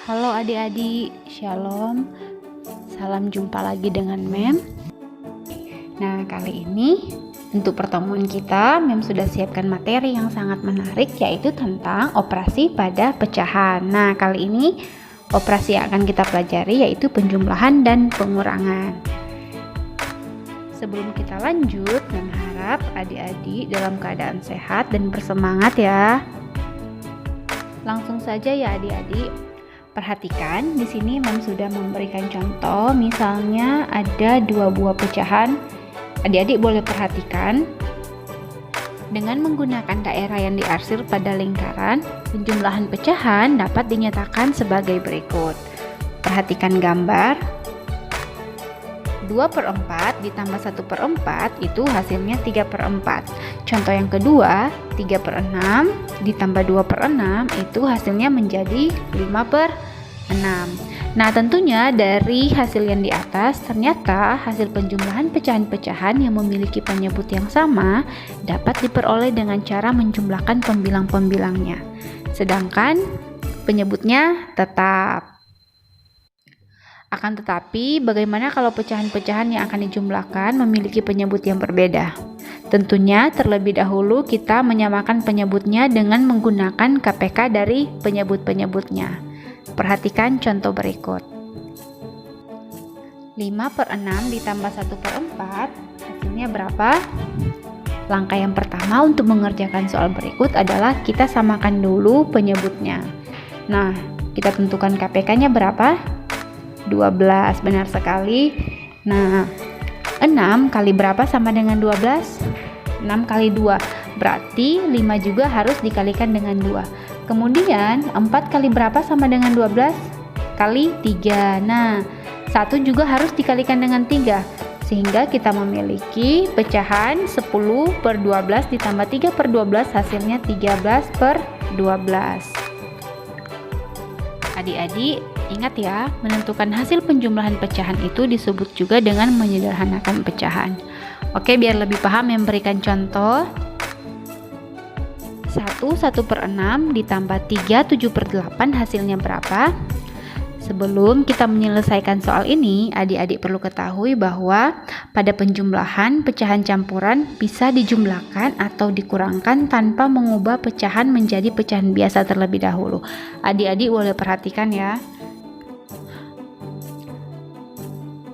Halo adik-adik, Shalom. Salam jumpa lagi dengan Mem. Nah, kali ini untuk pertemuan kita, Mem sudah siapkan materi yang sangat menarik, yaitu tentang operasi pada pecahan. Nah, kali ini operasi yang akan kita pelajari yaitu penjumlahan dan pengurangan. Sebelum kita lanjut, Mem harap adik-adik dalam keadaan sehat dan bersemangat ya. Langsung saja ya adik-adik. Perhatikan, di sini Mem sudah memberikan contoh, misalnya ada 2 buah pecahan. Adik-adik boleh perhatikan. Dengan menggunakan daerah yang diarsir pada lingkaran, penjumlahan pecahan dapat dinyatakan sebagai berikut. Perhatikan gambar. 2/4 ditambah 1/4 itu hasilnya 3/4. Contoh yang kedua, 3/6 ditambah 2/6 itu hasilnya menjadi 5/6. Nah, tentunya dari hasil yang di atas, ternyata hasil penjumlahan pecahan-pecahan yang memiliki penyebut yang sama dapat diperoleh dengan cara menjumlahkan pembilang-pembilangnya. Sedangkan penyebutnya tetap. Akan tetapi, bagaimana kalau pecahan-pecahan yang akan dijumlahkan memiliki penyebut yang berbeda? Tentunya terlebih dahulu kita menyamakan penyebutnya dengan menggunakan KPK dari penyebut-penyebutnya. Perhatikan contoh berikut. 5/6 ditambah 1/4 hasilnya berapa? Langkah yang pertama untuk mengerjakan soal berikut adalah kita samakan dulu penyebutnya. Nah, kita tentukan KPK-nya berapa? 12, benar sekali. Nah, 6 kali berapa sama dengan 12? 6 kali 2, berarti 5 juga harus dikalikan dengan 2. Kemudian 4 kali berapa sama dengan 12? Kali 3. Nah, 1 juga harus dikalikan dengan 3, sehingga kita memiliki pecahan 10/12 ditambah 3/12 hasilnya 13/12. Adik-adik, ingat ya, menentukan hasil penjumlahan pecahan itu disebut juga dengan menyederhanakan pecahan. Oke, biar lebih paham, memberikan contoh. 1/6 ditambah 3 7/8 hasilnya berapa? Sebelum kita menyelesaikan soal ini, adik-adik perlu ketahui bahwa pada penjumlahan pecahan campuran bisa dijumlahkan atau dikurangkan tanpa mengubah pecahan menjadi pecahan biasa terlebih dahulu. Adik-adik boleh perhatikan ya.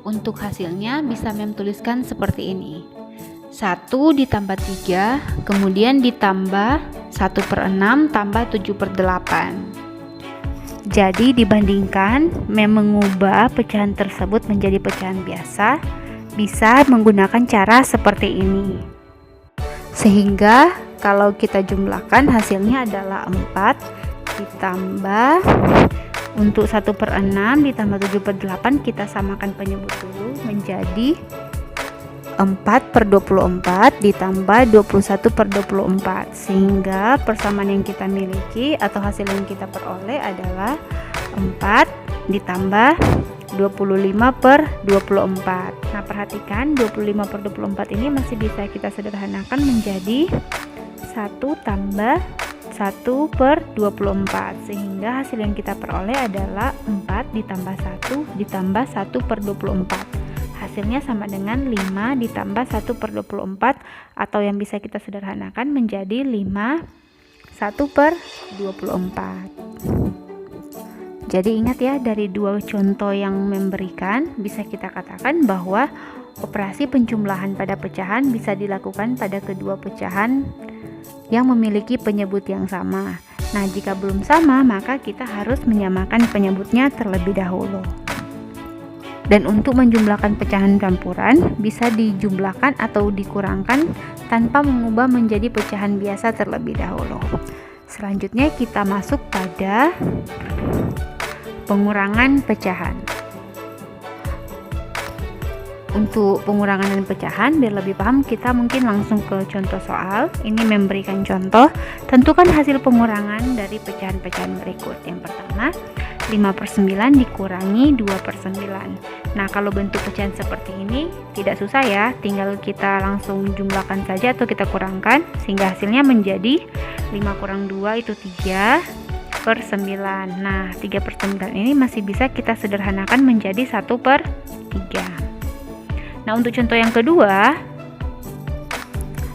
Untuk hasilnya bisa Mem tuliskan seperti ini. 1 ditambah 3, kemudian ditambah 1/6 tambah 7/8. Jadi dibandingkan Mem mengubah pecahan tersebut menjadi pecahan biasa, bisa menggunakan cara seperti ini. Sehingga kalau kita jumlahkan hasilnya adalah 4 ditambah, untuk 1/6 ditambah 7/8 kita samakan penyebut dulu menjadi 4/24 ditambah 21/24, sehingga persamaan yang kita miliki atau hasil yang kita peroleh adalah 4 ditambah 25/24. Nah, perhatikan 25/24 ini masih bisa kita sederhanakan menjadi 1 tambah 1/24, sehingga hasil yang kita peroleh adalah 4 ditambah 1 ditambah 1/24. Hasilnya sama dengan 5 ditambah 1/24, atau yang bisa kita sederhanakan menjadi 5 1/24. Jadi ingat ya, dari dua contoh yang memberikan bisa kita katakan bahwa operasi penjumlahan pada pecahan bisa dilakukan pada kedua pecahan yang memiliki penyebut yang sama. Nah, jika belum sama, maka kita harus menyamakan penyebutnya terlebih dahulu. Dan untuk menjumlahkan pecahan campuran bisa dijumlahkan atau dikurangkan tanpa mengubah menjadi pecahan biasa terlebih dahulu. Selanjutnya kita masuk pada pengurangan pecahan. Untuk pengurangan dan pecahan, biar lebih paham, kita mungkin langsung ke contoh soal. Ini memberikan contoh, tentukan hasil pengurangan dari pecahan-pecahan berikut. Yang pertama, 5/9 dikurangi 2/9. Nah, kalau bentuk pecahan seperti ini tidak susah ya, tinggal kita langsung jumlahkan saja atau kita kurangkan, sehingga hasilnya menjadi 5 kurang 2 itu 3, per 9. Nah, 3 per 9 ini masih bisa kita sederhanakan menjadi 1 per 3. Nah, untuk contoh yang kedua,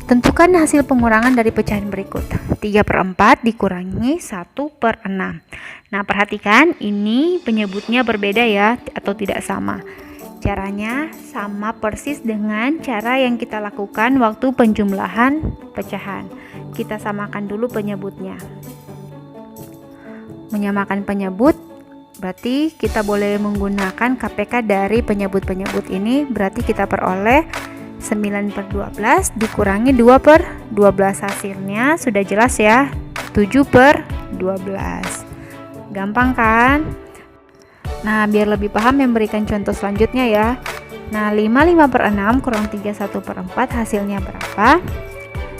tentukan hasil pengurangan dari pecahan berikut. 3 per 4 dikurangi 1 per 6. Nah, perhatikan ini penyebutnya berbeda ya, atau tidak sama. Caranya sama persis dengan cara yang kita lakukan waktu penjumlahan pecahan. Kita samakan dulu penyebutnya. Menyamakan penyebut berarti kita boleh menggunakan KPK dari penyebut-penyebut ini. Berarti kita peroleh 9 per 12 dikurangi 2 per 12. Hasilnya sudah jelas ya, 7 per 12. Gampang kan? Nah, biar lebih paham memberikan contoh selanjutnya ya. Nah, 5 per 6 kurang 3 1 per 4 hasilnya berapa?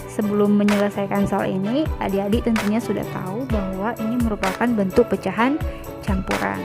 Sebelum menyelesaikan soal ini, adik-adik tentunya sudah tahu bahwa ini merupakan bentuk pecahan campuran.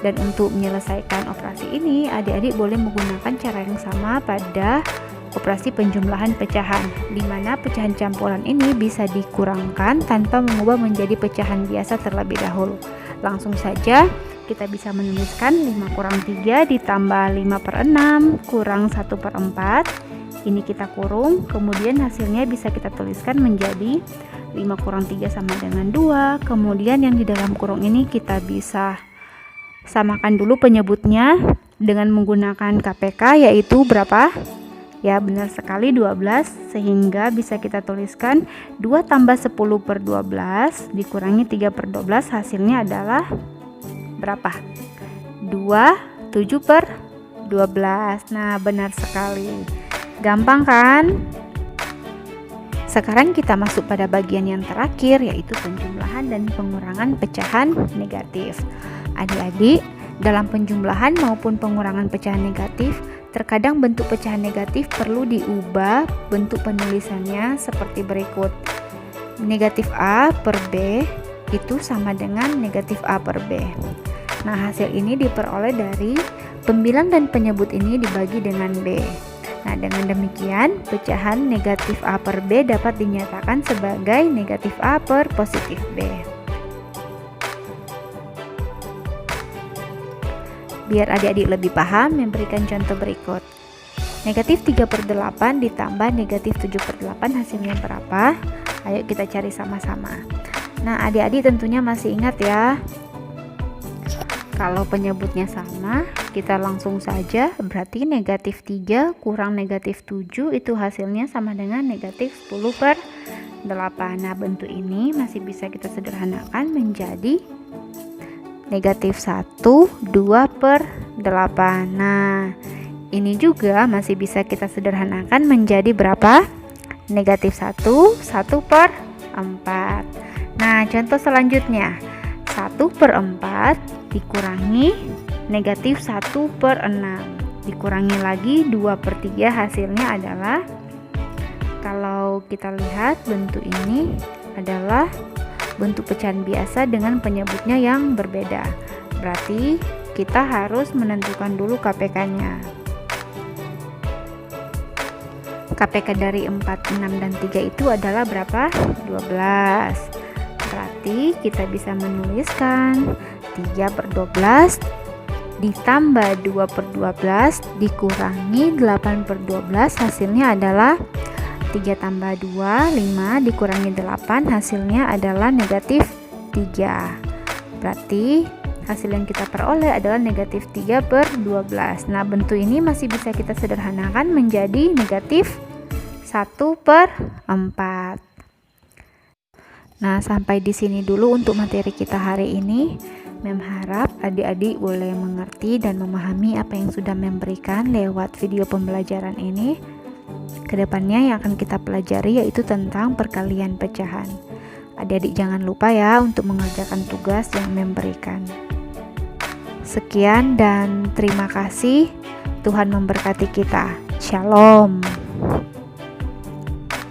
Dan untuk menyelesaikan operasi ini, adik-adik boleh menggunakan cara yang sama pada operasi penjumlahan pecahan, di mana pecahan campuran ini bisa dikurangkan tanpa mengubah menjadi pecahan biasa terlebih dahulu. Langsung saja kita bisa menuliskan 5 kurang 3 ditambah 5 per 6 kurang 1 per 4. Ini kita kurung, kemudian hasilnya bisa kita tuliskan menjadi 5 kurang 3 sama dengan 2. Kemudian yang di dalam kurung ini kita bisa samakan dulu penyebutnya dengan menggunakan KPK, yaitu berapa? Ya, benar sekali 12, sehingga bisa kita tuliskan 2 tambah 10 per 12 dikurangi 3 per 12 hasilnya adalah berapa? 2, 7 per 12. Nah, benar sekali. Gampang kan? Sekarang kita masuk pada bagian yang terakhir, yaitu penjumlahan dan pengurangan pecahan negatif. Adik-adik, dalam penjumlahan maupun pengurangan pecahan negatif, terkadang bentuk pecahan negatif perlu diubah bentuk penulisannya seperti berikut. Negatif A per B itu sama dengan negatif A per B. Nah, hasil ini diperoleh dari pembilang dan penyebut ini dibagi dengan B. Nah, dengan demikian pecahan negatif A per B dapat dinyatakan sebagai negatif A per positif B. Biar adik-adik lebih paham, memberikan contoh berikut. Negatif 3 per 8 ditambah negatif 7 per 8 hasilnya berapa? Ayo kita cari sama-sama. Nah, adik-adik tentunya masih ingat ya, kalau penyebutnya sama, kita langsung saja, berarti negatif 3 kurang negatif 7 itu hasilnya sama dengan negatif 10 per 8. Nah, bentuk ini masih bisa kita sederhanakan menjadi negatif 1, 2 per 8. Nah, ini juga masih bisa kita sederhanakan menjadi berapa? Negatif 1, 1 per 4. Nah, contoh selanjutnya, 1 per 4 dikurangi negatif 1 per 6 dikurangi lagi 2 per 3 hasilnya adalah, kalau kita lihat bentuk ini adalah bentuk pecahan biasa dengan penyebutnya yang berbeda. Berarti kita harus menentukan dulu KPK-nya. KPK dari 4, 6, dan 3 itu adalah berapa? 12. Berarti kita bisa menuliskan 3 per 12 ditambah 2 per 12 dikurangi 8 per 12 hasilnya adalah 3 tambah 2, 5 dikurangi 8 hasilnya adalah negatif 3. Berarti hasil yang kita peroleh adalah negatif 3 per 12. Nah, bentuk ini masih bisa kita sederhanakan menjadi negatif 1 per 4. Nah, sampai di sini dulu untuk materi kita hari ini. Mem harap adik-adik boleh mengerti dan memahami apa yang sudah memberikan lewat video pembelajaran ini. Kedepannya yang akan kita pelajari yaitu tentang perkalian pecahan. Adik-adik jangan lupa ya untuk mengerjakan tugas yang memberikan. Sekian dan terima kasih. Tuhan memberkati kita. Shalom.